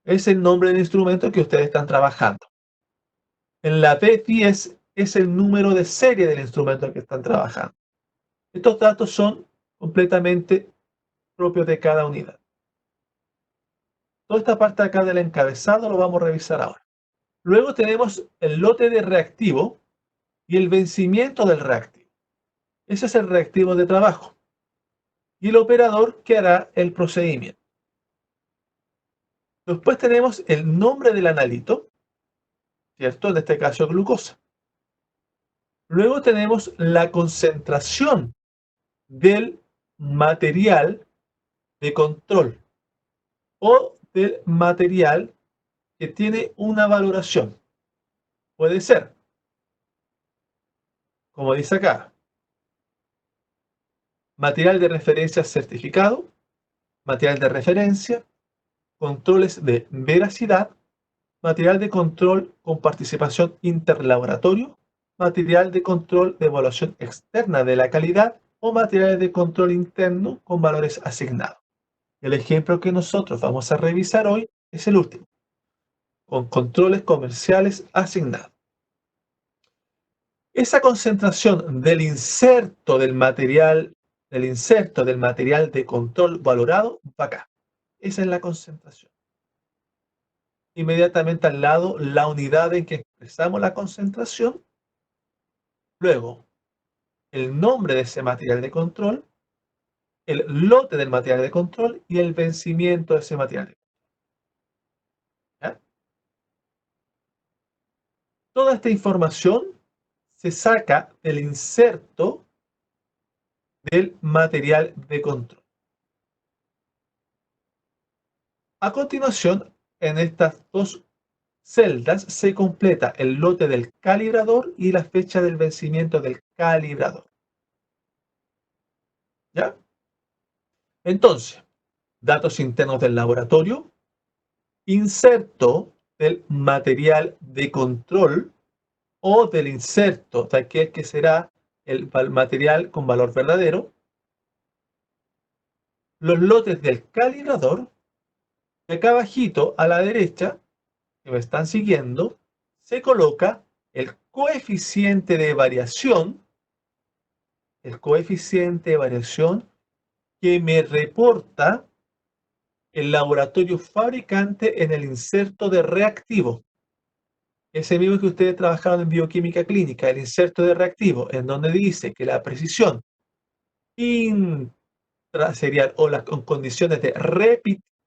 es el nombre del instrumento que ustedes están trabajando. En la P10 es el número de serie del instrumento que están trabajando. Estos datos son completamente propios de cada unidad. Toda esta parte acá del encabezado lo vamos a revisar ahora. Luego tenemos el lote de reactivo y el vencimiento del reactivo. Ese es el reactivo de trabajo. Y el operador que hará el procedimiento. Después tenemos el nombre del analito, ¿cierto? En este caso glucosa. Luego tenemos la concentración del material de control o del material que tiene una valoración. Puede ser, como dice acá, material de referencia certificado, material de referencia, controles de veracidad, material de control con participación interlaboratorio, material de control de evaluación externa de la calidad o materiales de control interno con valores asignados. El ejemplo que nosotros vamos a revisar hoy es el último, con controles comerciales asignados. Esa concentración del inserto del material de control valorado va acá. Esa es la concentración. Inmediatamente al lado, la unidad en que expresamos la concentración. Luego, el nombre de ese material de control, el lote del material de control y el vencimiento de ese material. ¿Ya? Toda esta información se saca del inserto del material de control. A continuación, en estas dos celdas se completa el lote del calibrador y la fecha del vencimiento del calibrador. ¿Ya? Entonces, datos internos del laboratorio, inserto del material de control o del inserto de aquel que será el material con valor verdadero, los lotes del calibrador, y acá abajito a la derecha, que me están siguiendo, se coloca el coeficiente de variación, que me reporta el laboratorio fabricante en el inserto de reactivo. Ese mismo que ustedes trabajaron en bioquímica clínica, el inserto de reactivo, en donde dice que la precisión intraserial o las condiciones de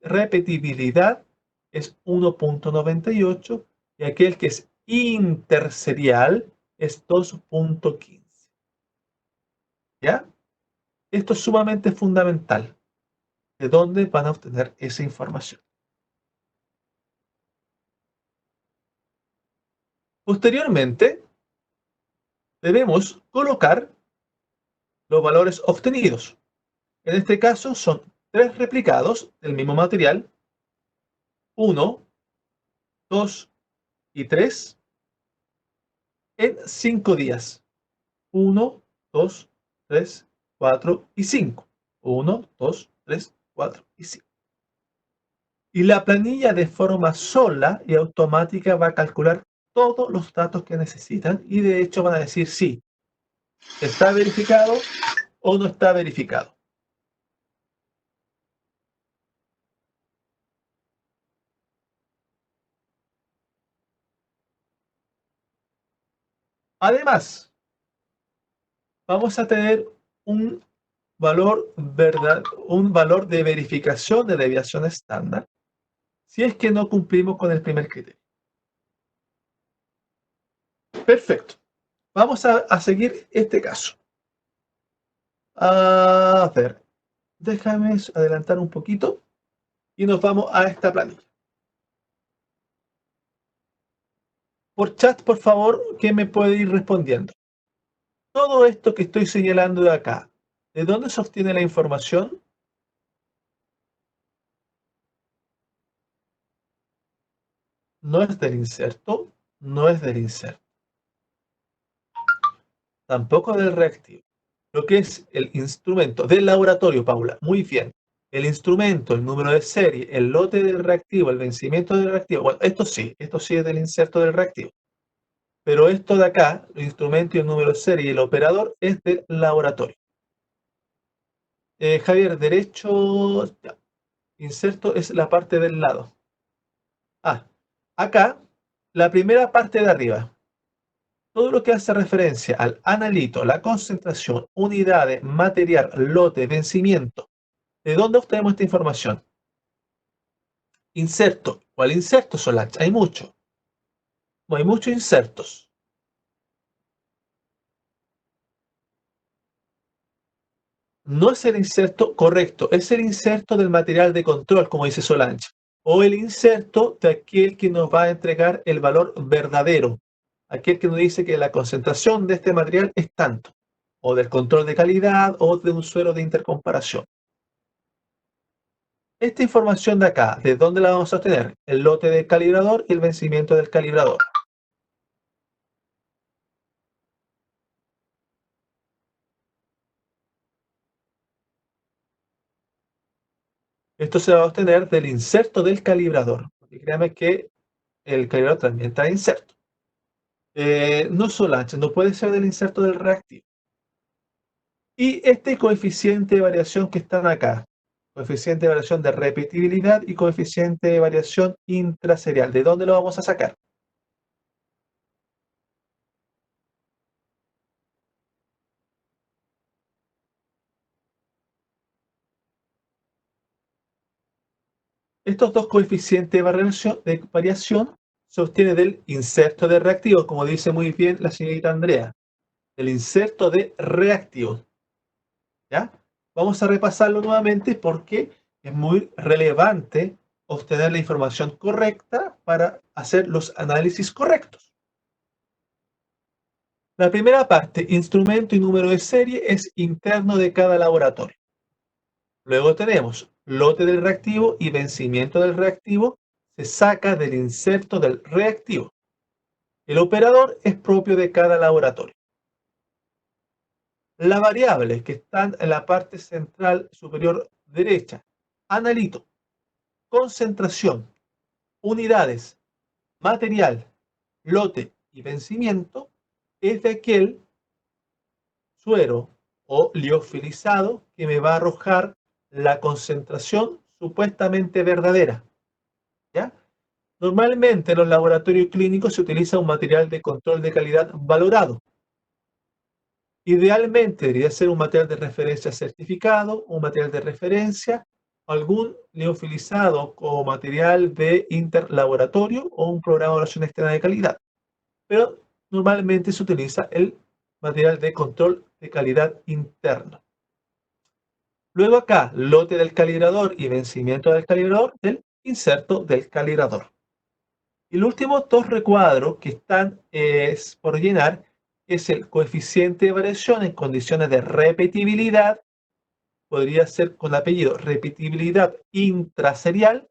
repetibilidad es 1.98 y aquel que es interserial es 2.15. ¿Ya? Esto es sumamente fundamental. ¿De dónde van a obtener esa información? Posteriormente, debemos colocar los valores obtenidos. En este caso son 3 replicados del mismo material, 1, 2 y 3, en 5 días. 1, 2, 3, 4 y 5. 1, 2, 3, 4 y 5. Y la planilla de forma sola y automática va a calcular todos los datos que necesitan y de hecho van a decir si está verificado o no está verificado. Además, vamos a tener un un valor de verificación de deviación estándar si es que no cumplimos con el primer criterio. Perfecto. Vamos a seguir este caso. A ver, déjame adelantar un poquito y nos vamos a esta planilla. Por chat, por favor, ¿quién me puede ir respondiendo? Todo esto que estoy señalando de acá, ¿de dónde se obtiene la información? No es del inserto, no es del inserto, tampoco del reactivo. Lo que es el instrumento del laboratorio, Paula, muy bien. el instrumento, el número de serie, el lote del reactivo, el vencimiento del reactivo. Bueno, esto sí es del inserto del reactivo. Pero esto de acá, el instrumento y el número de serie y el operador, es del laboratorio. Javier, derecho, ya, inserto es la parte del lado. Acá, la primera parte de arriba, todo lo que hace referencia al analito, la concentración, unidades, material, lote, vencimiento. ¿De dónde obtenemos esta información? Inserto. ¿Cuál inserto, Solange? Hay muchos. No, hay muchos insertos. No es el inserto correcto, es el inserto del material de control, como dice Solange, o el inserto de aquel que nos va a entregar el valor verdadero, aquel que nos dice que la concentración de este material es tanto, o del control de calidad, o de un suero de intercomparación. Esta información de acá, ¿de dónde la vamos a obtener? El lote del calibrador y el vencimiento del calibrador. Esto se va a obtener del inserto del calibrador, porque créame que el calibrador también está inserto. No Solange, no puede ser del inserto del reactivo. Y este coeficiente de variación que están acá, coeficiente de variación de repetibilidad y coeficiente de variación intraserial, ¿de dónde lo vamos a sacar? Estos dos coeficientes de variación se obtienen del inserto de reactivo, como dice muy bien la señorita Andrea, el inserto de reactivo. ¿Ya? Vamos a repasarlo nuevamente porque es muy relevante obtener la información correcta para hacer los análisis correctos. La primera parte, instrumento y número de serie, es interno de cada laboratorio. Luego tenemos lote del reactivo y vencimiento del reactivo, se saca del inserto del reactivo. El operador es propio de cada laboratorio. Las variables que están en la parte central superior derecha, analito, concentración, unidades, material, lote y vencimiento, es de aquel suero o liofilizado que me va a arrojar la concentración supuestamente verdadera. ¿Ya? Normalmente en los laboratorios clínicos se utiliza un material de control de calidad valorado. Idealmente debería ser un material de referencia certificado, un material de referencia, algún liofilizado como material de interlaboratorio o un programa de evaluación externa de calidad. Pero normalmente se utiliza el material de control de calidad interno. Luego acá, lote del calibrador y vencimiento del calibrador, del inserto del calibrador. Y los últimos dos recuadros que están por llenar es el coeficiente de variación en condiciones de repetibilidad, podría ser con apellido repetibilidad intraserial,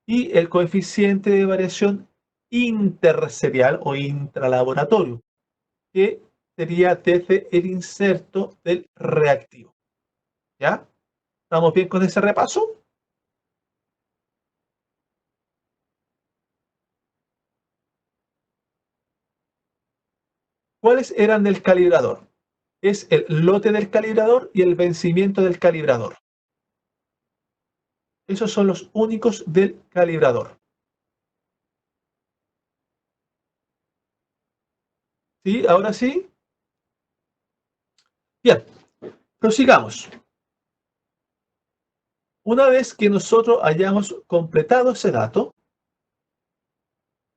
y el coeficiente de variación interserial o intralaboratorio, que sería desde el inserto del reactivo. ¿Ya? ¿Estamos bien con ese repaso? ¿Cuáles eran del calibrador? Es el lote del calibrador y el vencimiento del calibrador. Esos son los únicos del calibrador. ¿Sí? ¿Ahora sí? Bien, prosigamos. Una vez que nosotros hayamos completado ese dato,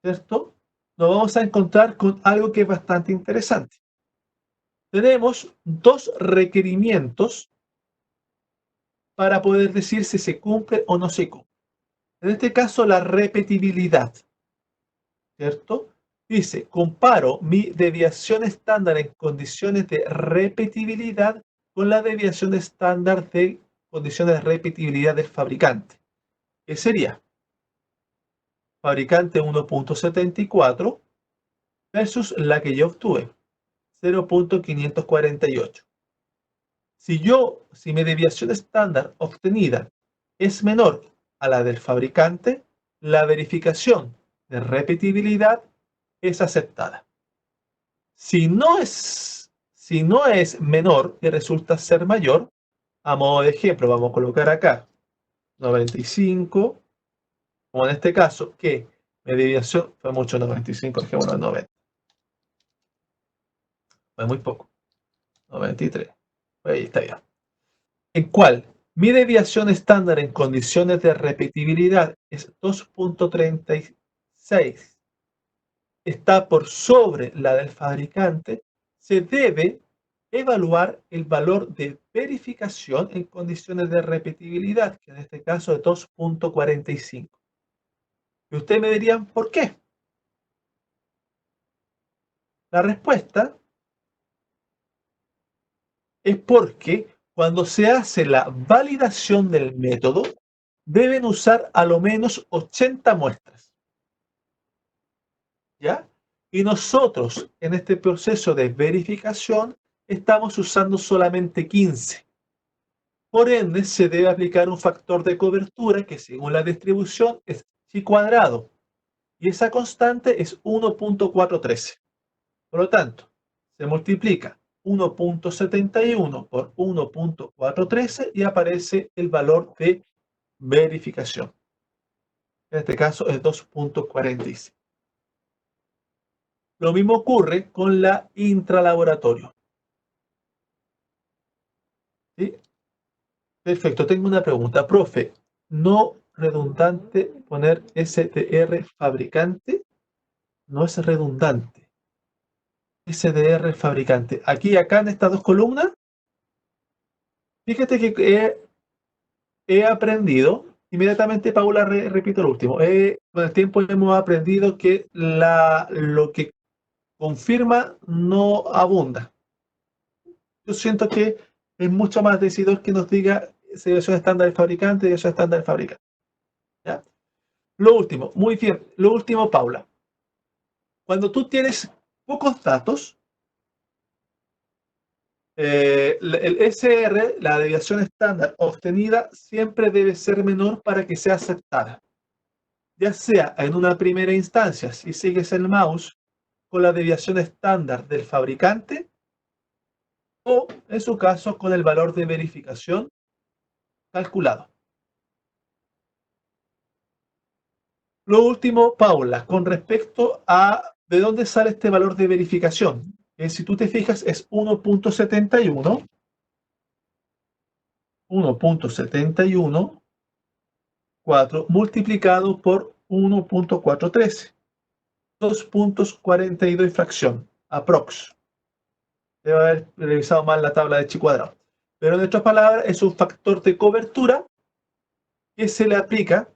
¿cierto? Nos vamos a encontrar con algo que es bastante interesante. Tenemos dos requerimientos para poder decir si se cumple o no se cumple. En este caso, la repetibilidad, ¿cierto? Dice, comparo mi deviación estándar en condiciones de repetibilidad con la deviación estándar de condiciones de repetibilidad del fabricante. ¿Qué sería? Fabricante 1.74 versus la que yo obtuve, 0.548. Si mi desviación estándar obtenida es menor a la del fabricante, la verificación de repetibilidad es aceptada. Si no es menor y resulta ser mayor, a modo de ejemplo, vamos a colocar acá 95, como en este caso, que mi desviación fue mucho 95, dejémoslo en 90. Fue muy poco. 93. Ahí está bien. En cual mi desviación estándar en condiciones de repetibilidad es 2.36, está por sobre la del fabricante, se debe evaluar el valor de verificación en condiciones de repetibilidad, que en este caso es 2.45. Y ustedes me dirían, ¿por qué? La respuesta es porque cuando se hace la validación del método, deben usar a lo menos 80 muestras. ¿Ya? Y nosotros en este proceso de verificación estamos usando solamente 15. Por ende, se debe aplicar un factor de cobertura que según la distribución es chi cuadrado. Y esa constante es 1.413. Por lo tanto, se multiplica 1.71 por 1.413 y aparece el valor de verificación. En este caso es 2.45. Lo mismo ocurre con la intralaboratorio. ¿Sí? Perfecto, tengo una pregunta. Profe, ¿no redundante poner SDR fabricante? No es redundante. SDR fabricante. Aquí y acá en estas dos columnas, fíjate que he aprendido, inmediatamente Paula, repito lo último, con el tiempo hemos aprendido que lo que confirma no abunda. Yo siento que es mucho más decidor que nos diga si eso es estándar del fabricante y eso es estándar del fabricante. ¿Ya? Lo último, muy bien, lo último, Paula. Cuando tú tienes pocos datos, el SR, la desviación estándar obtenida, siempre debe ser menor para que sea aceptada. Ya sea en una primera instancia, si sigues el mouse con la desviación estándar del fabricante, o en su caso con el valor de verificación calculado. Lo último, Paula, con respecto a de dónde sale este valor de verificación. Si tú te fijas, es 1.71, 4 multiplicado por 1.413, 2.42 y fracción, aprox. Debe haber revisado mal la tabla de chi cuadrado. Pero en otras palabras, es un factor de cobertura que se le aplica,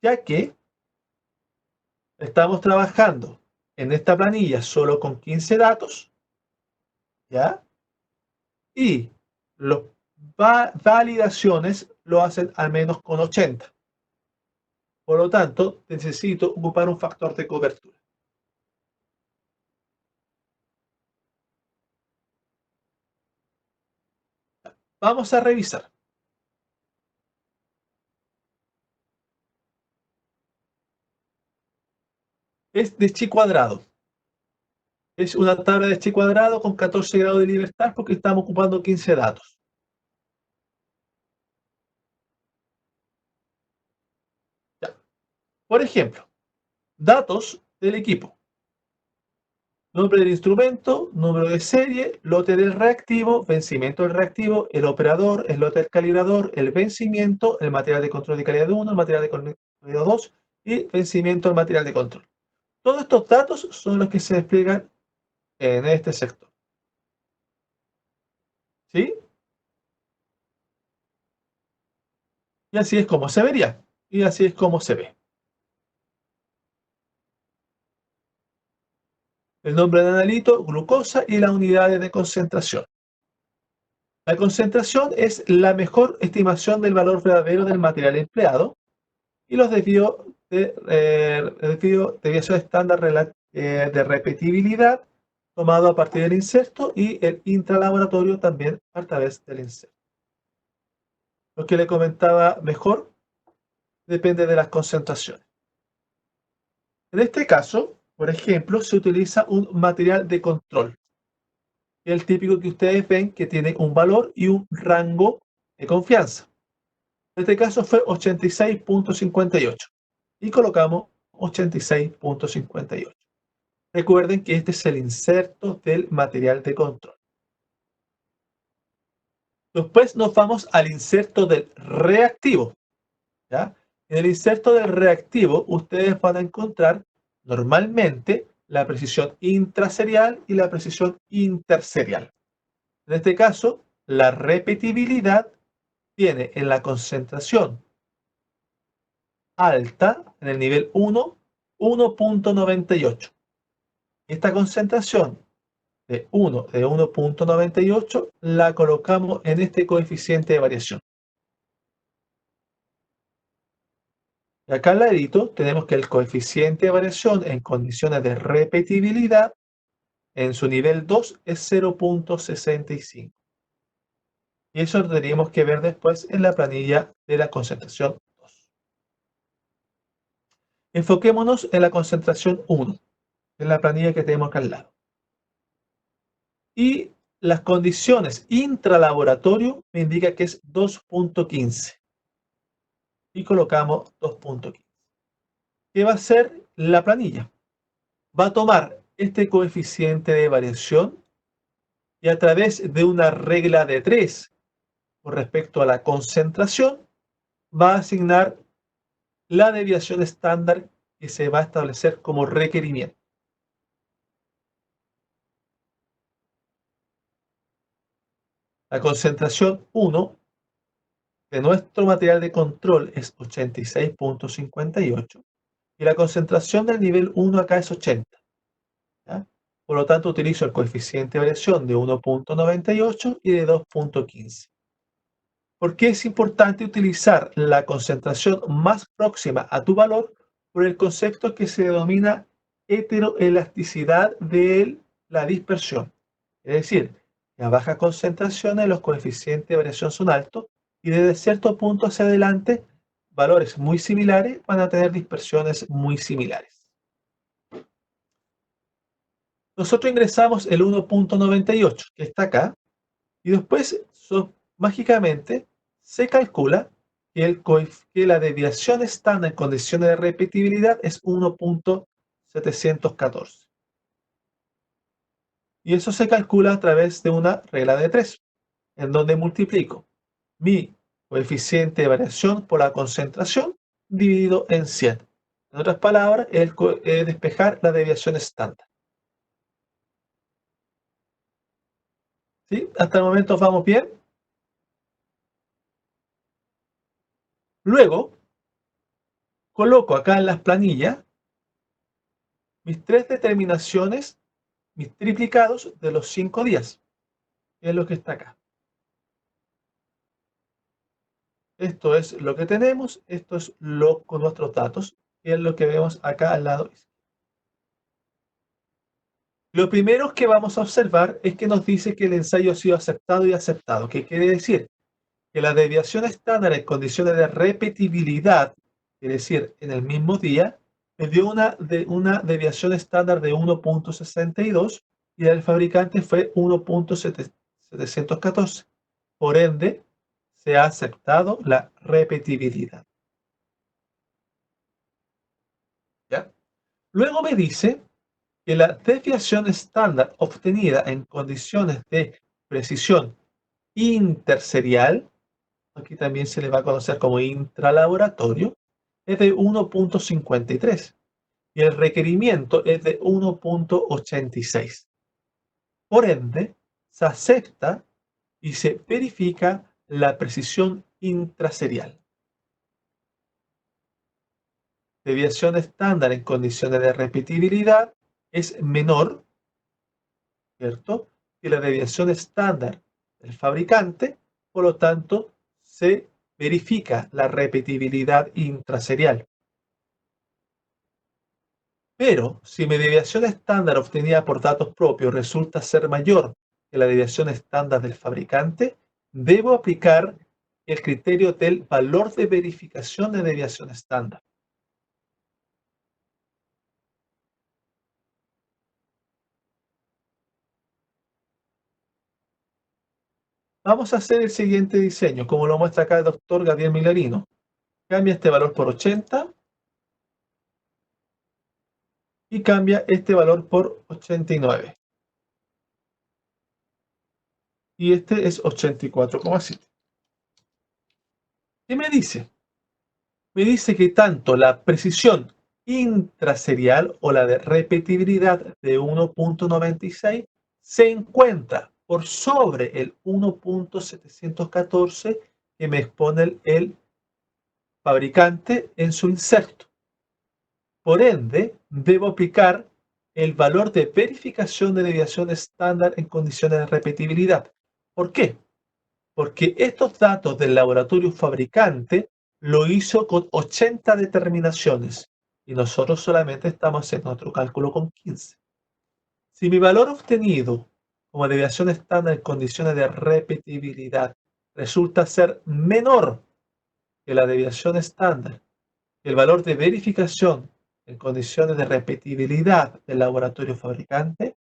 ya que estamos trabajando en esta planilla solo con 15 datos, ¿ya? Y las validaciones lo hacen al menos con 80. Por lo tanto, necesito ocupar un factor de cobertura. Vamos a revisar. Es de chi cuadrado. Es una tabla de chi cuadrado con 14 grados de libertad porque estamos ocupando 15 datos. Ya. Por ejemplo, datos del equipo. Nombre del instrumento, número de serie, lote del reactivo, vencimiento del reactivo, el operador, el lote del calibrador, el vencimiento, el material de control de calidad 1, el material de calidad 2 y vencimiento del material de control. Todos estos datos son los que se despliegan en este sector. ¿Sí? Y así es como se vería. Y así es como se ve. El nombre del analito, glucosa y las unidades de concentración. La concentración es la mejor estimación del valor verdadero del material empleado y los desvíos de desviación estándar de repetibilidad tomado a partir del inserto y el intralaboratorio también a través del inserto. Lo que le comentaba mejor depende de las concentraciones. En este caso, por ejemplo, se utiliza un material de control. El típico que ustedes ven que tiene un valor y un rango de confianza. En este caso fue 86.58 y colocamos 86.58. Recuerden que este es el inserto del material de control. Después nos vamos al inserto del reactivo. ¿Ya? En el inserto del reactivo ustedes van a encontrar normalmente la precisión intraserial y la precisión interserial. En este caso, la repetibilidad tiene en la concentración alta, en el nivel 1, 1.98. Esta concentración de 1.98 la colocamos en este coeficiente de variación. Y acá al ladito tenemos que el coeficiente de variación en condiciones de repetibilidad en su nivel 2 es 0.65. Y eso lo tendríamos que ver después en la planilla de la concentración 2. Enfoquémonos en la concentración 1, en la planilla que tenemos acá al lado. Y las condiciones intralaboratorio me indica que es 2.15. Y colocamos 2.15. ¿Qué va a hacer la planilla? Va a tomar este coeficiente de variación y a través de una regla de 3 con respecto a la concentración, va a asignar la desviación estándar que se va a establecer como requerimiento. La concentración 1 de nuestro material de control es 86.58 y la concentración del nivel 1 acá es 80. ¿Ya? Por lo tanto, utilizo el coeficiente de variación de 1.98 y de 2.15. ¿Por qué es importante utilizar la concentración más próxima a tu valor? Por el concepto que se denomina heteroelasticidad de la dispersión. Es decir, que a bajas concentraciones los coeficientes de variación son altos y desde cierto punto hacia adelante valores muy similares van a tener dispersiones muy similares. Nosotros ingresamos el 1.98 que está acá y después mágicamente se calcula que la desviación estándar en condiciones de repetibilidad es 1.714. Y eso se calcula a través de una regla de 3, en donde multiplico mi coeficiente de variación por la concentración dividido en 100. En otras palabras, es despejar la desviación estándar. ¿Sí? Hasta el momento vamos bien. Luego, coloco acá en las planillas mis 3 determinaciones, mis triplicados de los 5 días, que es lo que está acá. Esto es lo que tenemos, esto es con nuestros datos, que es lo que vemos acá al lado. Lo primero que vamos a observar es que nos dice que el ensayo ha sido aceptado y aceptado. ¿Qué quiere decir? Que la desviación estándar en condiciones de repetibilidad, es decir, en el mismo día, me dio una desviación estándar de 1.62 y del fabricante fue 1.714. Por ende, se ha aceptado la repetibilidad. ¿Ya? Luego me dice que la desviación estándar obtenida en condiciones de precisión interserial, aquí también se le va a conocer como intralaboratorio, es de 1.53 y el requerimiento es de 1.86. Por ende, se acepta y se verifica la precisión intraserial. Desviación estándar en condiciones de repetibilidad es menor, ¿cierto?, que la desviación estándar del fabricante, por lo tanto, se verifica la repetibilidad intraserial. Pero si mi desviación estándar obtenida por datos propios resulta ser mayor que la desviación estándar del fabricante, debo aplicar el criterio del valor de verificación de desviación estándar. Vamos a hacer el siguiente diseño, como lo muestra acá el doctor Gabriel Milarino. Cambia este valor por 80 y cambia este valor por 89. Y este es 84,7. ¿Qué me dice? Me dice que tanto la precisión intraserial o la de repetibilidad de 1.96 se encuentra por sobre el 1.714 que me expone el fabricante en su inserto. Por ende, debo aplicar el valor de verificación de desviación estándar en condiciones de repetibilidad. ¿Por qué? Porque estos datos del laboratorio fabricante lo hizo con 80 determinaciones y nosotros solamente estamos haciendo nuestro cálculo con 15. Si mi valor obtenido como desviación estándar en condiciones de repetibilidad resulta ser menor que la desviación estándar, el valor de verificación en condiciones de repetibilidad del laboratorio fabricante,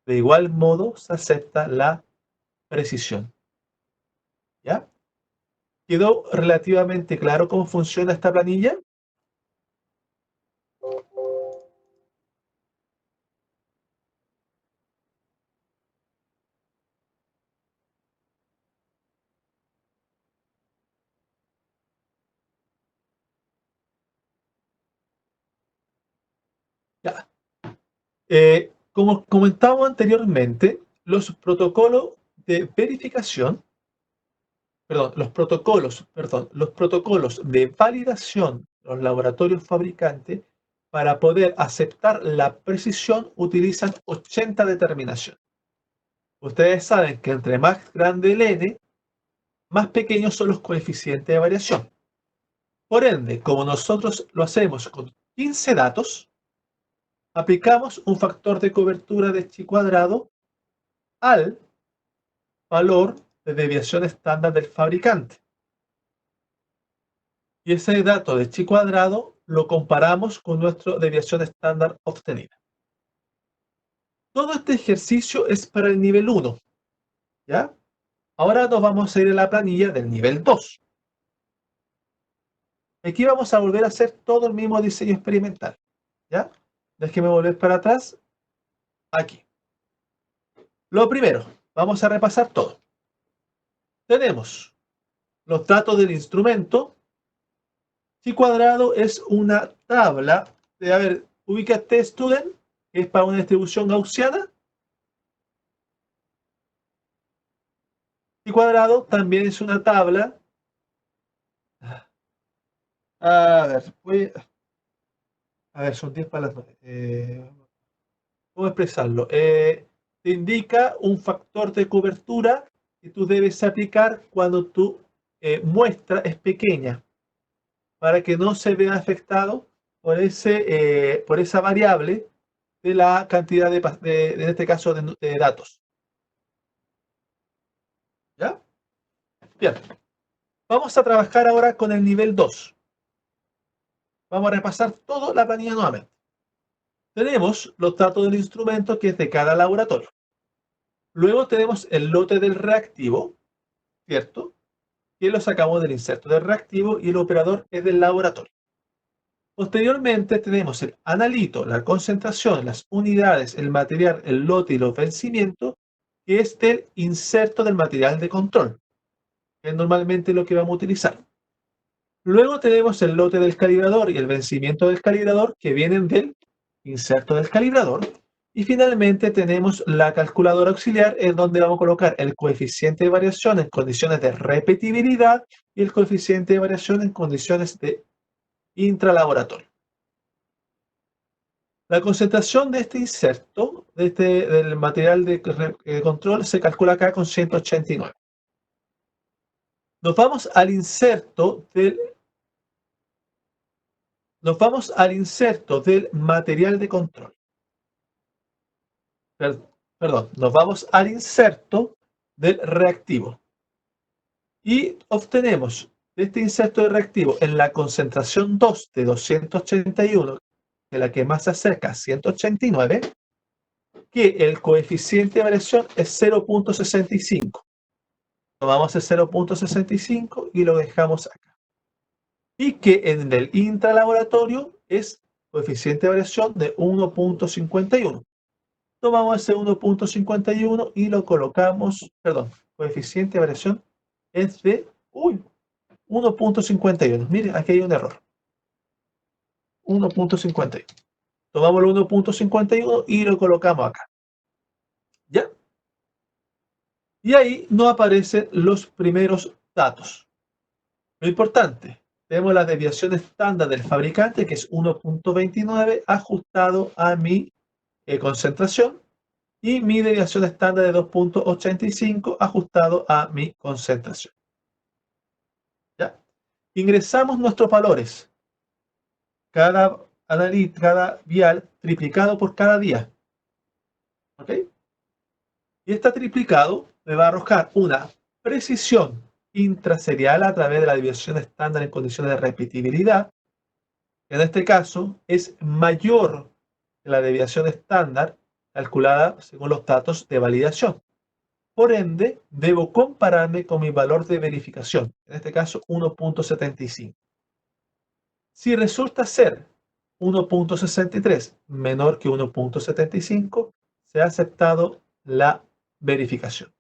de igual modo se acepta la precisión. ¿Ya? ¿Quedó relativamente claro cómo funciona esta planilla? Ya. Como comentábamos anteriormente, los protocolos de verificación, los protocolos de validación de los laboratorios fabricantes para poder aceptar la precisión utilizan 80 determinaciones. Ustedes saben que entre más grande el n, más pequeños son los coeficientes de variación. Por ende, como nosotros lo hacemos con 15 datos, aplicamos un factor de cobertura de chi cuadrado al valor de desviación estándar del fabricante. Y ese dato de chi cuadrado lo comparamos con nuestra desviación estándar obtenida. Todo este ejercicio es para el nivel 1, ¿ya? Ahora nos vamos a ir a la planilla del nivel 2. Aquí vamos a volver a hacer todo el mismo diseño experimental, ¿ya? Déjeme volver para atrás, aquí. Lo primero, vamos a repasar todo. Tenemos los datos del instrumento. Chi cuadrado es una tabla de, a ver, ubícate student, que es para una distribución gaussiana. Chi cuadrado también es una tabla. A ver, a ver, son 10 para las 9. ¿Cómo expresarlo? Te indica un factor de cobertura que tú debes aplicar cuando tu muestra es pequeña, para que no se vea afectado por esa variable de la cantidad en este caso, de datos. ¿Ya? Bien. Vamos a trabajar ahora con el nivel 2. Vamos a repasar toda la planilla nuevamente. Tenemos los datos del instrumento que es de cada laboratorio. Luego tenemos el lote del reactivo, ¿cierto? Que lo sacamos del inserto del reactivo y el operador es del laboratorio. Posteriormente tenemos el analito, la concentración, las unidades, el material, el lote y los vencimientos, que es del inserto del material de control, que es normalmente lo que vamos a utilizar. Luego tenemos el lote del calibrador y el vencimiento del calibrador, que vienen del inserto del calibrador. Y finalmente tenemos la calculadora auxiliar, en donde vamos a colocar el coeficiente de variación en condiciones de repetibilidad y el coeficiente de variación en condiciones de intralaboratorio. La concentración de este inserto, del material de control, se calcula acá con 189. Nos vamos al inserto del Nos vamos al inserto del material de control. Perdón, nos vamos al inserto del reactivo. Y obtenemos de este inserto de reactivo en la concentración 2 de 281, de la que más se acerca a 189, que el coeficiente de variación es 0.65. Tomamos el 0.65 y lo dejamos acá. Y que en el intralaboratorio es coeficiente de variación de 1.51. Tomamos ese 1.51 y lo colocamos, perdón, coeficiente de variación es de 1.51. Mire, aquí hay un error. 1.51. Tomamos el 1.51 y lo colocamos acá. ¿Ya? Y ahí no aparecen los primeros datos. Lo importante, tenemos la desviación estándar del fabricante, que es 1.29, ajustado a mi concentración, y mi desviación estándar de 2.85, ajustado a mi concentración. ¿Ya? Ingresamos nuestros valores. Cada vial triplicado por cada día. ¿Ok? Y este triplicado me va a arrojar una precisión intraserial a través de la desviación estándar en condiciones de repetibilidad. En este caso es mayor que la desviación estándar calculada según los datos de validación. Por ende, debo compararme con mi valor de verificación, en este caso 1.75. Si resulta ser 1.63 menor que 1.75, se ha aceptado la verificación.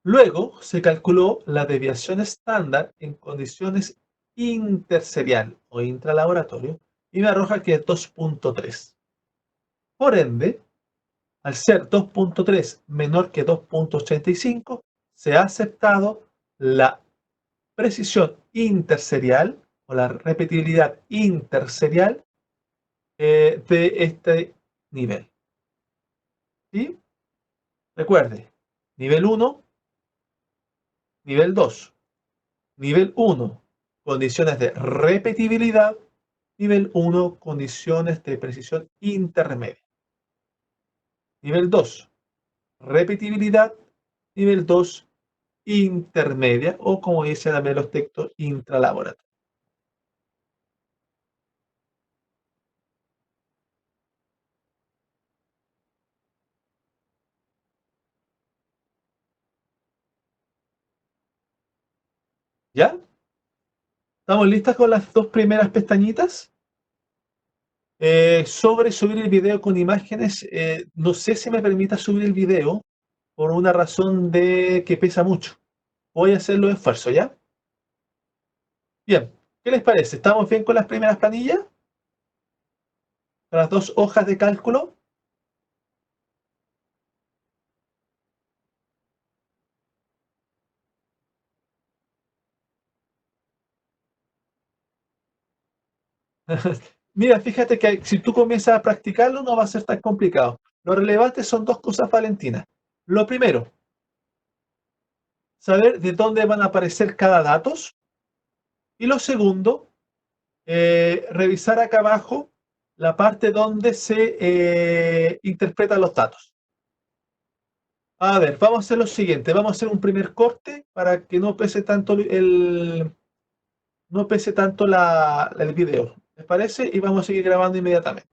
Luego se calculó la desviación estándar en condiciones interserial o intralaboratorio y me arroja que es 2.3. Por ende, al ser 2.3 menor que 2.85, se ha aceptado la precisión interserial o la repetibilidad interserial de este nivel. ¿Sí? Recuerde, nivel 1, nivel 2. Nivel 1, condiciones de repetibilidad. Nivel 1, condiciones de precisión intermedia. Nivel 2, repetibilidad. Nivel 2, intermedia, o como dicen también los textos, intralaboratorios. ¿Ya? ¿Estamos listas con las dos primeras pestañitas? Sobre subir el video con imágenes, no sé si me permita subir el video por una razón de que pesa mucho. Voy a hacer los esfuerzos, ¿ya? Bien, ¿qué les parece? ¿Estamos bien con las primeras planillas? ¿Con las dos hojas de cálculo? Mira, fíjate que si tú comienzas a practicarlo no va a ser tan complicado. Lo relevante son dos cosas, Valentina. Lo primero, saber de dónde van a aparecer cada datos. Y lo segundo, revisar acá abajo la parte donde se interpretan los datos. A ver, vamos a hacer lo siguiente. Vamos a hacer un primer corte para que no pese tanto no pese tanto el video. ¿Les parece? Y vamos a seguir grabando inmediatamente.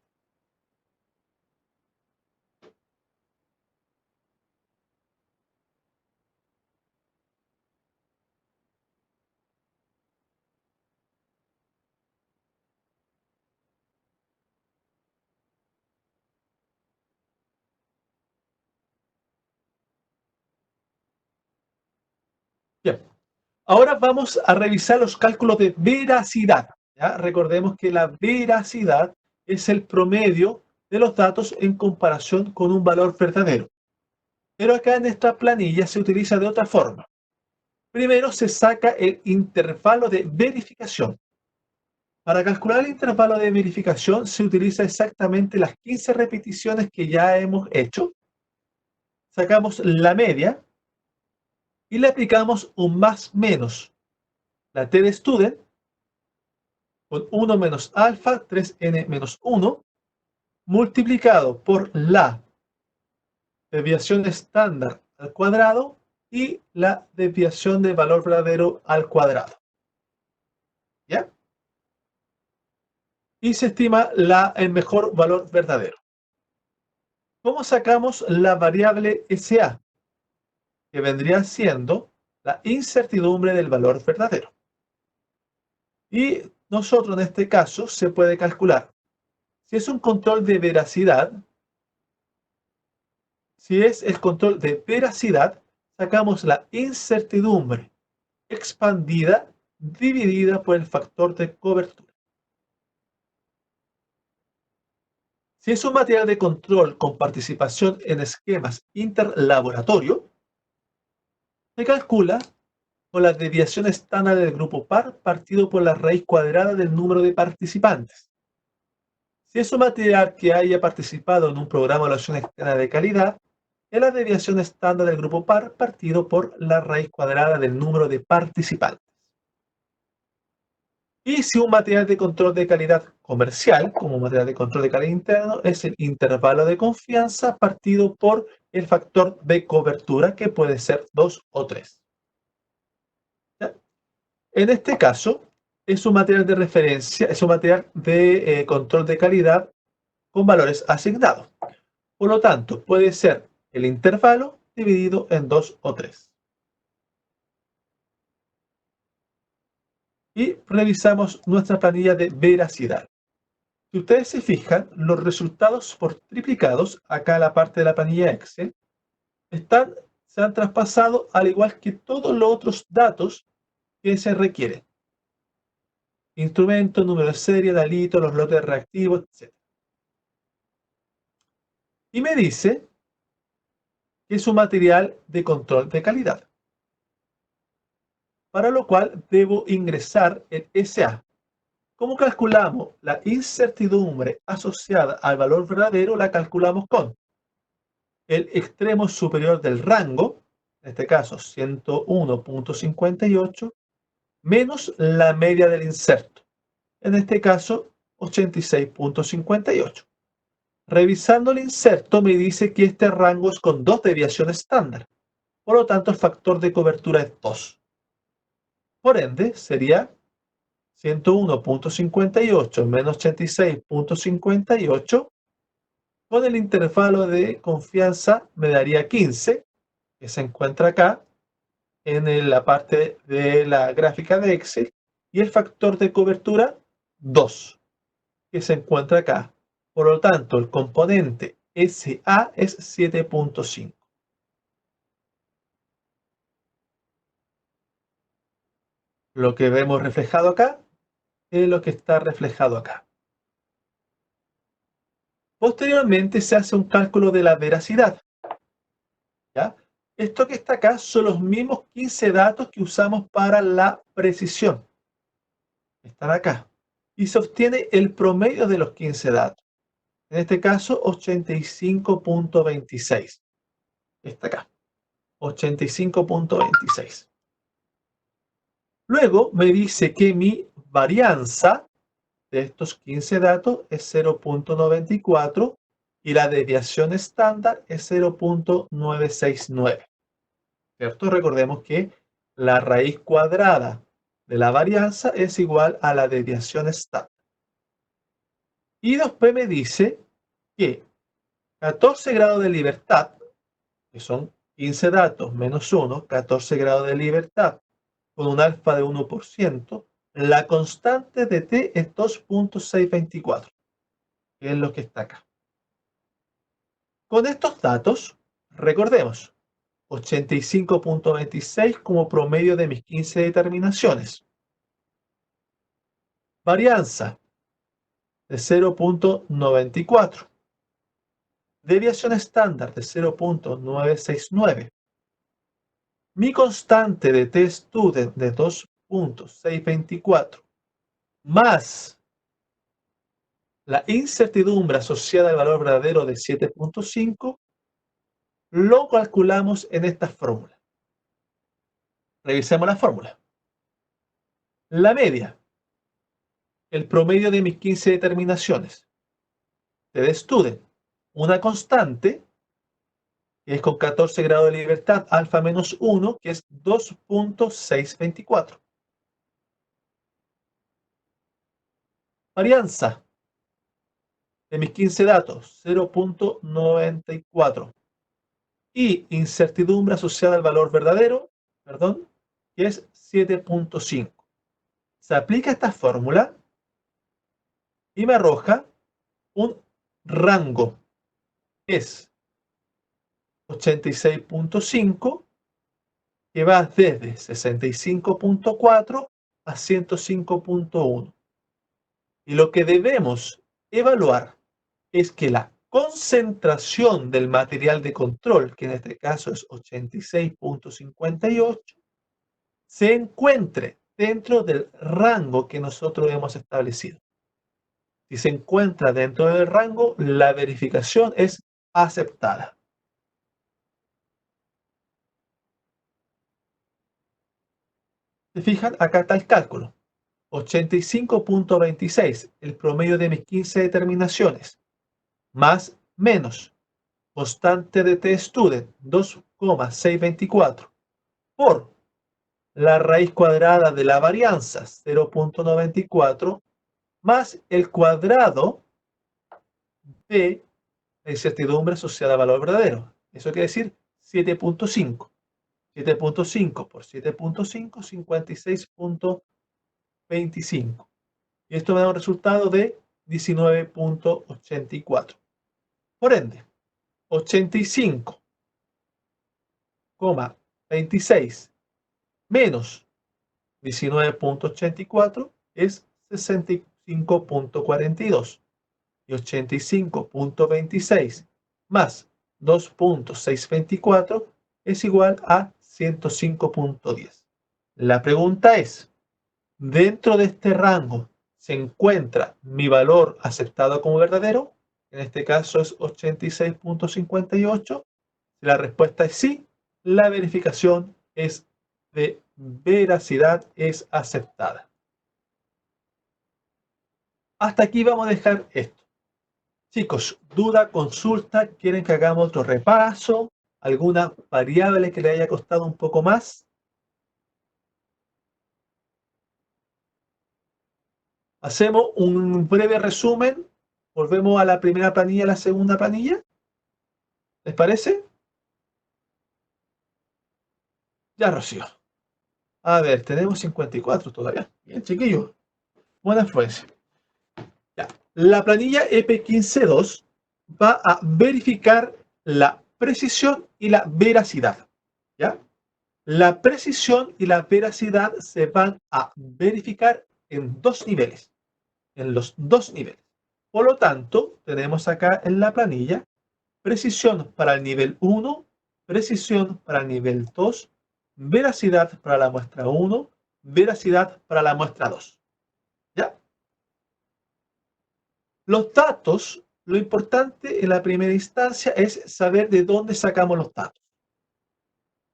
Bien. Ahora vamos a revisar los cálculos de veracidad. ¿Ya? Recordemos que la veracidad es el promedio de los datos en comparación con un valor verdadero. Pero acá en esta planilla se utiliza de otra forma. Primero se saca el intervalo de verificación. Para calcular el intervalo de verificación se utiliza exactamente las 15 repeticiones que ya hemos hecho. Sacamos la media y le aplicamos un más menos. La t de student con 1 menos alfa, 3n menos 1, multiplicado por la desviación estándar al cuadrado y la desviación de valor verdadero al cuadrado. ¿Ya? Y se estima el mejor valor verdadero. ¿Cómo sacamos la variable SA? Que vendría siendo la incertidumbre del valor verdadero. Y nosotros en este caso se puede calcular. Si es un control de veracidad, si es el control de veracidad, sacamos la incertidumbre expandida dividida por el factor de cobertura. Si es un material de control con participación en esquemas interlaboratorio, se calcula con la desviación estándar del grupo par partido por la raíz cuadrada del número de participantes. Si es un material que haya participado en un programa de evaluación externa de calidad, es la desviación estándar del grupo par partido por la raíz cuadrada del número de participantes. Y si un material de control de calidad comercial, como material de control de calidad interno, es el intervalo de confianza partido por el factor de cobertura, que puede ser 2 o 3. ¿Ya? En este caso, es un material de referencia, es un material de control de calidad con valores asignados. Por lo tanto, puede ser el intervalo dividido en 2 o 3. Y revisamos nuestra planilla de veracidad. Si ustedes se fijan, los resultados por triplicados, acá en la parte de la planilla Excel, se han traspasado al igual que todos los otros datos que se requieren. Instrumento, número de serie, dalito, los lotes reactivos, etc. Y me dice que es un material de control de calidad, para lo cual debo ingresar el SA. ¿Cómo calculamos la incertidumbre asociada al valor verdadero? La calculamos con el extremo superior del rango, en este caso 101.58, menos la media del inserto, en este caso 86.58. Revisando el inserto me dice que este rango es con 2 desviaciones estándar, por lo tanto el factor de cobertura es 2. Por ende, sería 101.58 menos 86.58, con el intervalo de confianza me daría 15, que se encuentra acá en la parte de la gráfica de Excel, y el factor de cobertura 2, que se encuentra acá. Por lo tanto, el componente SA es 7.5. Lo que vemos reflejado acá es lo que está reflejado acá. Posteriormente se hace un cálculo de la veracidad. ¿Ya? Esto que está acá son los mismos 15 datos que usamos para la precisión. Están acá. Y se obtiene el promedio de los 15 datos. En este caso, 85.26. Está acá. 85.26. Luego me dice que mi varianza de estos 15 datos es 0.94 y la desviación estándar es 0.969. ¿Cierto? Recordemos que la raíz cuadrada de la varianza es igual a la desviación estándar. Y después me dice que 14 grados de libertad, que son 15 datos menos 1, 14 grados de libertad, con un alfa de 1%, la constante de t es 2.624, que es lo que está acá. Con estos datos, recordemos, 85.26 como promedio de mis 15 determinaciones. Varianza de 0.94. Desviación estándar de 0.969. Mi constante de t-student de 2.624 más la incertidumbre asociada al valor verdadero de 7.5 lo calculamos en esta fórmula. Revisemos la fórmula. La media el promedio de mis 15 determinaciones. De Student, una constante, que es con 14 grados de libertad, alfa menos 1, que es 2.624. Varianza de mis 15 datos, 0.94. Y incertidumbre asociada al valor verdadero, perdón, que es 7.5. Se aplica esta fórmula y me arroja un rango, que es 86.5, que va desde 65.4 a 105.1. Y lo que debemos evaluar es que la concentración del material de control, que en este caso es 86.58, se encuentre dentro del rango que nosotros hemos establecido. Si se encuentra dentro del rango, la verificación es aceptada. ¿Se fijan? Acá está el cálculo. 85.26, el promedio de mis 15 determinaciones, más menos constante de T-Student 2,624 por la raíz cuadrada de la varianza 0.94 más el cuadrado de la incertidumbre asociada al valor verdadero. Eso quiere decir 7.5. 7.5 por 7.5, 56.25. Y esto me da un resultado de 19.84. Por ende, 85,26 menos 19.84 es 65.42. Y 85.26 más 2.624 es igual a 105.10. La pregunta es, ¿dentro de este rango se encuentra mi valor aceptado como verdadero? En este caso es 86.58. Si la respuesta es sí, la verificación es de veracidad, es aceptada. Hasta aquí vamos a dejar esto. Chicos, duda, consulta, ¿quieren que hagamos otro repaso? ¿Alguna variable que le haya costado un poco más? Hacemos un breve resumen. Volvemos a la primera planilla, a la segunda planilla. ¿Les parece? Ya, Rocío. A ver, tenemos 54 todavía. Bien, chiquillos. Buena influencia. Ya. La planilla EP152 va a verificar la precisión y la veracidad. ¿Ya? La precisión y la veracidad se van a verificar en dos niveles. En los dos niveles. Por lo tanto, tenemos acá en la planilla precisión para el nivel 1, precisión para el nivel 2, veracidad para la muestra 1, veracidad para la muestra 2. ¿Ya? Los datos, lo importante en la primera instancia es saber de dónde sacamos los datos.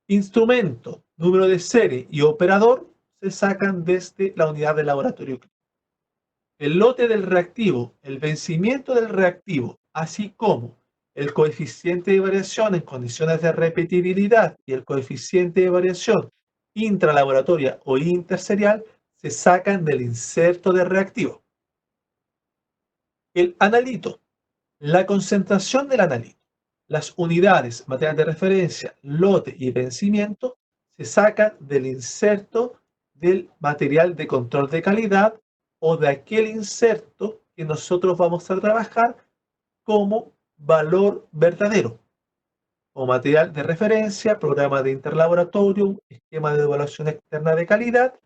Instrumento, número de serie y operador se sacan desde la unidad de laboratorio. El lote del reactivo, el vencimiento del reactivo, así como el coeficiente de variación en condiciones de repetibilidad y el coeficiente de variación intralaboratoria o interserial, se sacan del inserto de reactivo. El analito, la concentración del analito, las unidades, material de referencia, lote y vencimiento, se sacan del inserto del material de control de calidad o de aquel inserto que nosotros vamos a trabajar como valor verdadero, o material de referencia, programa de interlaboratorio, esquema de evaluación externa de calidad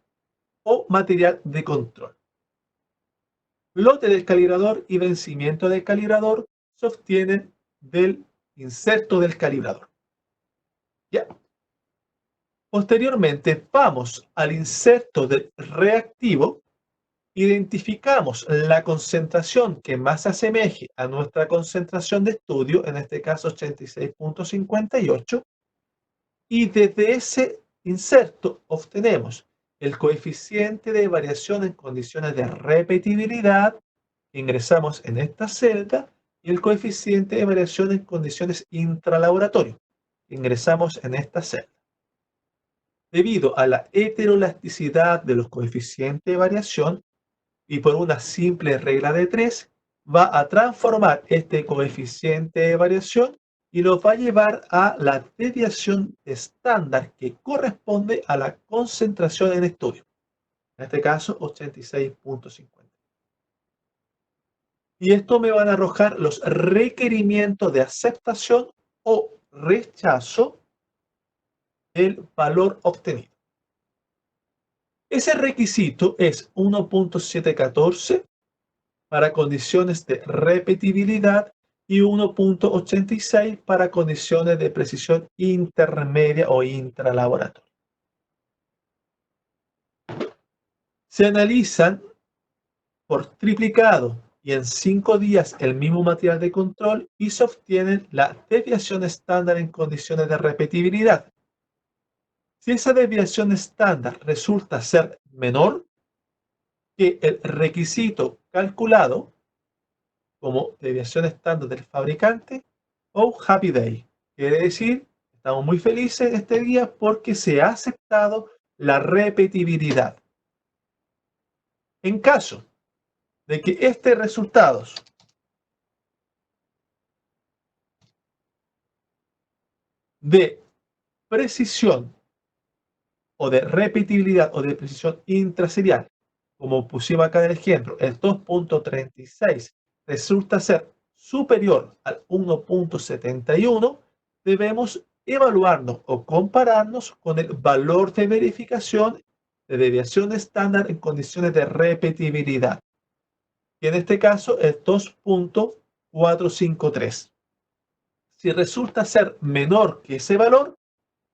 o material de control. Lote del calibrador y vencimiento del calibrador se obtienen del inserto del calibrador. ¿Ya? Posteriormente vamos al inserto del reactivo, identificamos la concentración que más se asemeje a nuestra concentración de estudio, en este caso 86.58, y desde ese inserto obtenemos el coeficiente de variación en condiciones de repetibilidad, ingresamos en esta celda, y el coeficiente de variación en condiciones intralaboratorio, ingresamos en esta celda. Debido a la heteroelasticidad de los coeficientes de variación y por una simple regla de 3, va a transformar este coeficiente de variación y lo va a llevar a la desviación estándar que corresponde a la concentración en estudio. En este caso, 86.50. Y esto me van a arrojar los requerimientos de aceptación o rechazo del valor obtenido. Ese requisito es 1.714 para condiciones de repetibilidad y 1.86 para condiciones de precisión intermedia o intralaboratorio. Se analizan por triplicado y en 5 días el mismo material de control y se obtiene la desviación estándar en condiciones de repetibilidad. Si esa desviación estándar resulta ser menor que el requisito calculado como desviación estándar del fabricante, o Happy Day. Quiere decir, estamos muy felices este día porque se ha aceptado la repetibilidad. En caso de que este resultados de precisión o de repetibilidad o de precisión intraserial, como pusimos acá en el ejemplo, el 2.36 resulta ser superior al 1.71, debemos evaluarnos o compararnos con el valor de verificación de desviación estándar en condiciones de repetibilidad, que en este caso es 2.453. Si resulta ser menor que ese valor,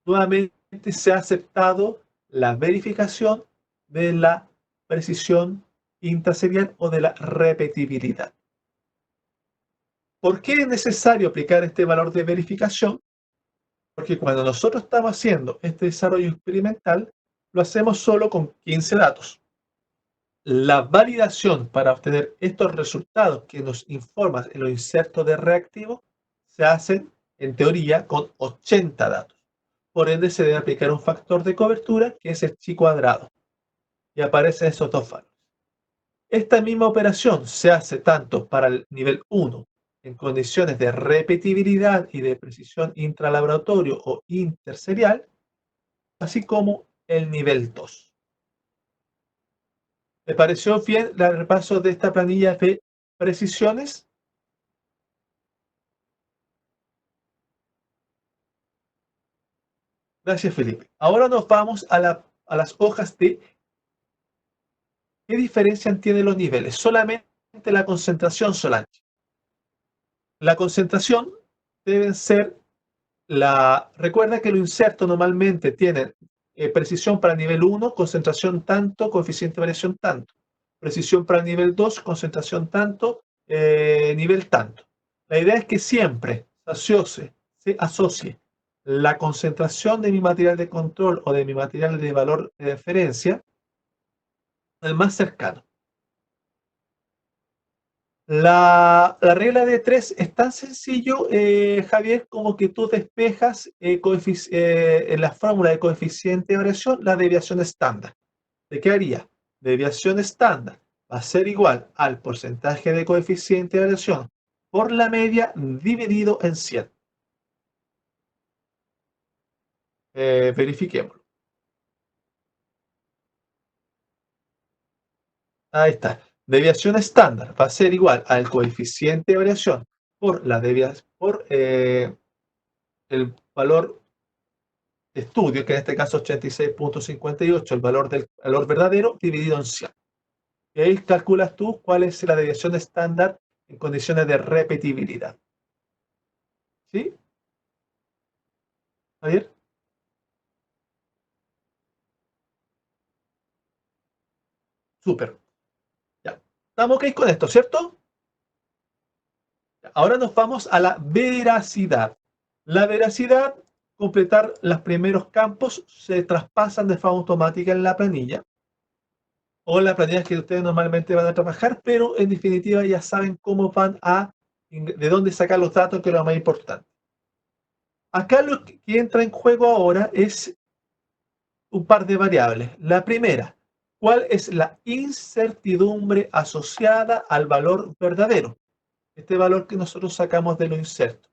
nuevamente se ha aceptado la verificación de la precisión intraserial o de la repetibilidad. ¿Por qué es necesario aplicar este valor de verificación? Porque cuando nosotros estamos haciendo este desarrollo experimental, lo hacemos solo con 15 datos. La validación para obtener estos resultados que nos informan en los insertos de reactivo se hacen, en teoría, con 80 datos. Por ende, se debe aplicar un factor de cobertura que es el chi cuadrado. Y aparecen esos dos valores. Esta misma operación se hace tanto para el nivel 1 en condiciones de repetibilidad y de precisión intralaboratorio o interserial, así como el nivel 2. ¿Me pareció bien el repaso de esta planilla de precisiones? Gracias, Felipe. Ahora nos vamos a las hojas de qué diferencia tienen los niveles. Solamente la concentración, Solange. La concentración debe ser recuerda que los insertos normalmente tienen precisión para nivel 1, concentración tanto, coeficiente de variación tanto. Precisión para nivel 2, concentración tanto, nivel tanto. La idea es que siempre se asocie la concentración de mi material de control o de mi material de valor de referencia al más cercano. La regla de 3 es tan sencillo, Javier, como que tú despejas en la fórmula de coeficiente de variación la desviación estándar. ¿De qué haría? Desviación estándar va a ser igual al porcentaje de coeficiente de variación por la media dividido en 100. Verifiquémoslo. Ahí está. Desviación estándar va a ser igual al coeficiente de variación por el valor de estudio, que en este caso 86.58, el valor del valor verdadero dividido en 100. Y ahí calculas tú cuál es la desviación estándar en condiciones de repetibilidad. ¿Sí? Javier. Súper. Ya. Estamos ok con esto, ¿cierto? Ahora nos vamos a la veracidad. La veracidad completar los primeros campos se traspasan de forma automática en la planilla o en la planilla que ustedes normalmente van a trabajar, pero en definitiva ya saben cómo de dónde sacar los datos, que es lo más importante. Acá lo que entra en juego ahora es un par de variables. La primera, ¿cuál es la incertidumbre asociada al valor verdadero? Este valor que nosotros sacamos de lo incerto.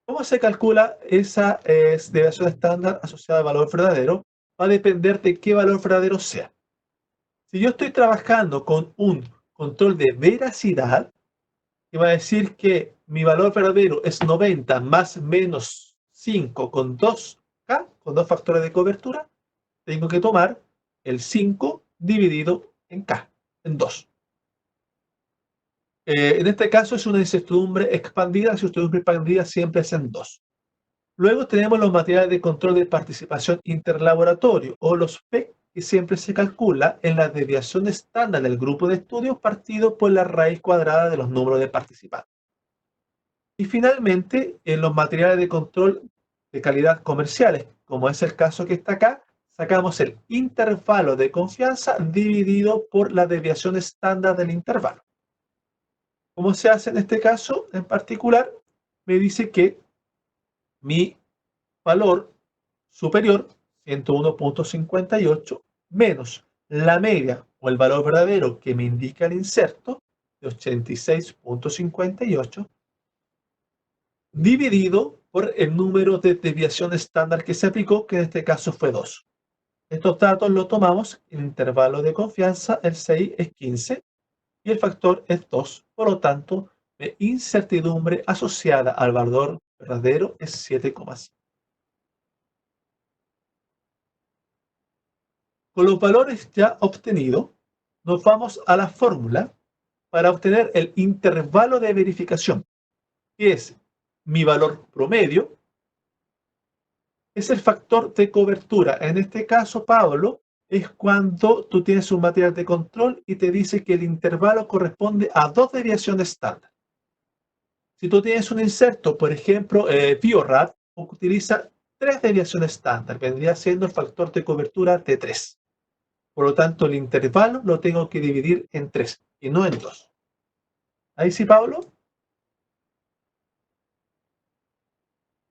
¿Cómo se calcula esa desviación estándar asociada al valor verdadero? Va a depender de qué valor verdadero sea. Si yo estoy trabajando con un control de veracidad, que va a decir que mi valor verdadero es 90 más menos 5 con 2K, con dos factores de cobertura, tengo que tomar el 5 dividido en K, en 2. En este caso es una incertidumbre expandida. La incertidumbre expandida siempre es en 2. Luego tenemos los materiales de control de participación interlaboratorio, o los PEC, que siempre se calcula en la desviación estándar del grupo de estudio partido por la raíz cuadrada de los números de participantes. Y finalmente, en los materiales de control de calidad comerciales, como es el caso que está acá, sacamos el intervalo de confianza dividido por la desviación estándar del intervalo. ¿Cómo se hace en este caso en particular? Me dice que mi valor superior, 101.58, menos la media o el valor verdadero que me indica el inserto, de 86.58, dividido por el número de desviación estándar que se aplicó, que en este caso fue 2. Estos datos los tomamos en intervalo de confianza, el 6 es 15 y el factor es 2. Por lo tanto, mi incertidumbre asociada al valor verdadero es 7,5. Con los valores ya obtenidos, nos vamos a la fórmula para obtener el intervalo de verificación, que es mi valor promedio, es el factor de cobertura. En este caso, Pablo, es cuando tú tienes un material de control y te dice que el intervalo corresponde a 2 desviaciones estándar. Si tú tienes un inserto, por ejemplo, Biorad, utiliza 3 desviaciones estándar, vendría siendo el factor de cobertura de 3. Por lo tanto, el intervalo lo tengo que dividir en 3 y no en 2. ¿Ahí sí, Pablo?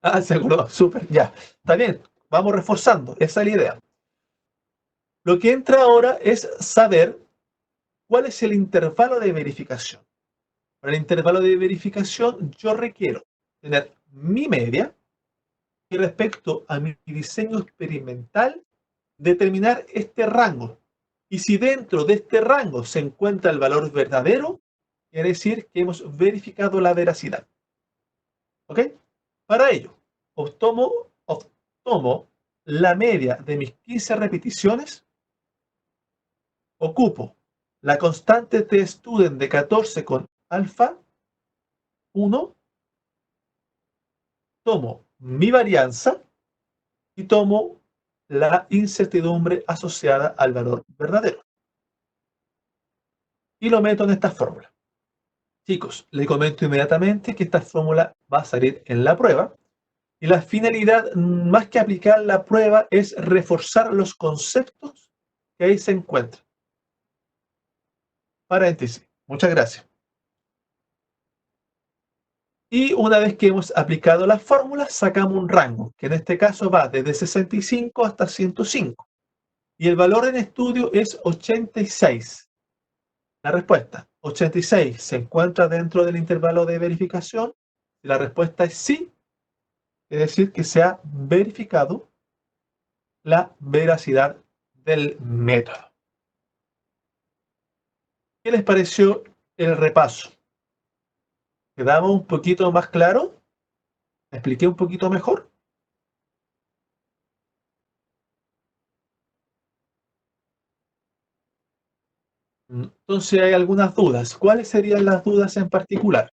Ah, se acordó, súper, ya. Está bien, vamos reforzando, esa es la idea. Lo que entra ahora es saber cuál es el intervalo de verificación. Para el intervalo de verificación yo requiero tener mi media y respecto a mi diseño experimental determinar este rango. Y si dentro de este rango se encuentra el valor verdadero, quiere decir que hemos verificado la veracidad. ¿Ok? Para ello, obtomo la media de mis 15 repeticiones, ocupo la constante t-student de 14 con alfa 1, tomo mi varianza y tomo la incertidumbre asociada al valor verdadero. Y lo meto en esta fórmula. Chicos, les comento inmediatamente que esta fórmula va a salir en la prueba. Y la finalidad, más que aplicar la prueba, es reforzar los conceptos que ahí se encuentran. Paréntesis. Muchas gracias. Y una vez que hemos aplicado las fórmulas, sacamos un rango, que en este caso va desde 65 hasta 105. Y el valor en estudio es 86. La respuesta, 86, ¿se encuentra dentro del intervalo de verificación? Si la respuesta es sí, es decir, que se ha verificado la veracidad del método. ¿Qué les pareció el repaso? ¿Quedamos un poquito más claro? ¿Me expliqué un poquito mejor? Entonces hay algunas dudas. ¿Cuáles serían las dudas en particular?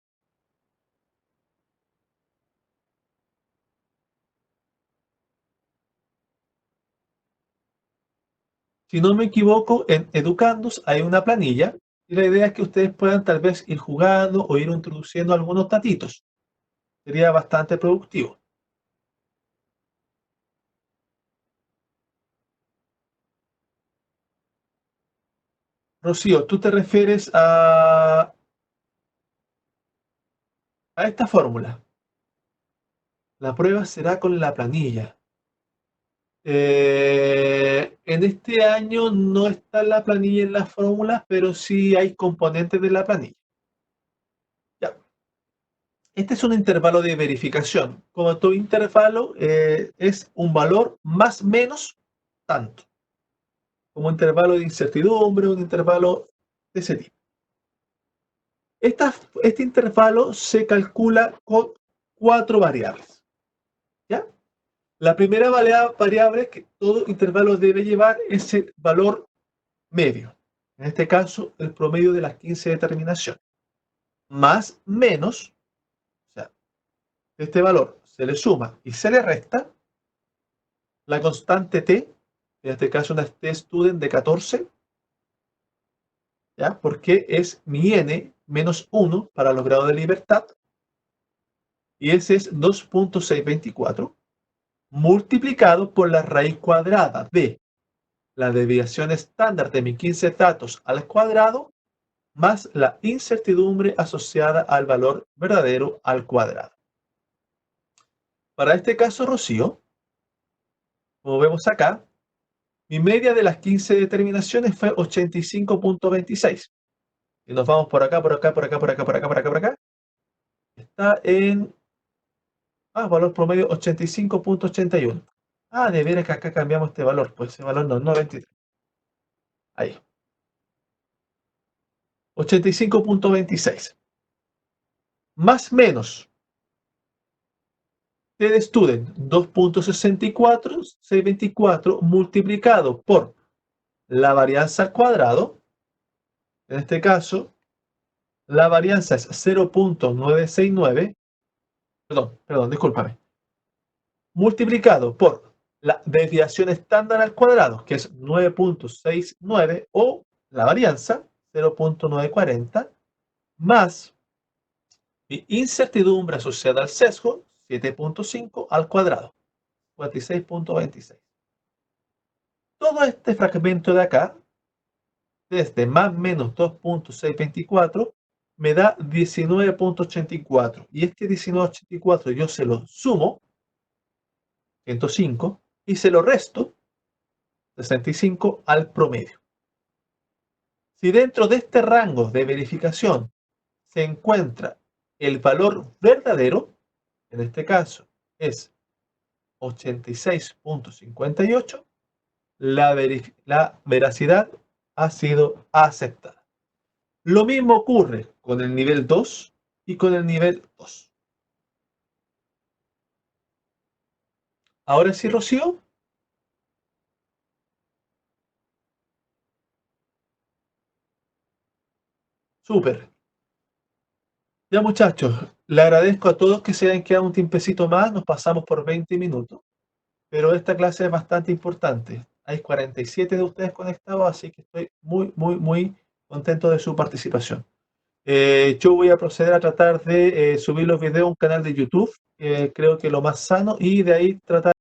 Si no me equivoco, en Educandos hay una planilla y la idea es que ustedes puedan tal vez ir jugando o ir introduciendo algunos datitos. Sería bastante productivo. Rocío, ¿tú te refieres a esta fórmula? La prueba será con la planilla. En este año no está la planilla en las fórmulas, pero sí hay componentes de la planilla. Ya. Este es un intervalo de verificación. Como todo intervalo es un valor más menos tanto. Como un intervalo de incertidumbre, un intervalo de ese tipo. Este intervalo se calcula con 4 variables. ¿Ya? La primera variable que todo intervalo debe llevar es el valor medio. En este caso, el promedio de las 15 determinaciones. Más menos, o sea, este valor se le suma y se le resta la constante t, en este caso una t-student de 14, ¿ya? Porque es mi n menos 1 para los grados de libertad, y ese es 2.624, multiplicado por la raíz cuadrada de la desviación estándar de mis 15 datos al cuadrado más la incertidumbre asociada al valor verdadero al cuadrado. Para este caso, Rocío, como vemos acá, mi media de las 15 determinaciones fue 85.26. Y nos vamos por acá, por acá, por acá, por acá, por acá, por acá, por acá. Está en valor promedio 85.81. De veras que acá cambiamos este valor. Pues ese valor no 23. Ahí. 85.26. Más menos. T de student 2.64, 624 multiplicado por la varianza al cuadrado. En este caso, la varianza es 0.969. Perdón, discúlpame. Multiplicado por la desviación estándar al cuadrado, que es 9.69, o la varianza 0.940, más mi incertidumbre asociada al sesgo 7.5 al cuadrado, 46.26. Todo este fragmento de acá, desde más menos 2.624, me da 19.84. Y este 19.84 yo se lo sumo, 105, y se lo resto, 65, al promedio. Si dentro de este rango de verificación se encuentra el valor verdadero, en este caso es 86.58, la veracidad ha sido aceptada. Lo mismo ocurre con el nivel 2 y con el nivel 2. Ahora sí, Rocío. Súper. Ya, muchachos, le agradezco a todos que se hayan quedado un tiempecito más. Nos pasamos por 20 minutos, pero esta clase es bastante importante. Hay 47 de ustedes conectados, así que estoy muy, muy, muy contento de su participación. Yo voy a proceder a tratar de subir los videos a un canal de YouTube, creo que lo más sano, y de ahí tratar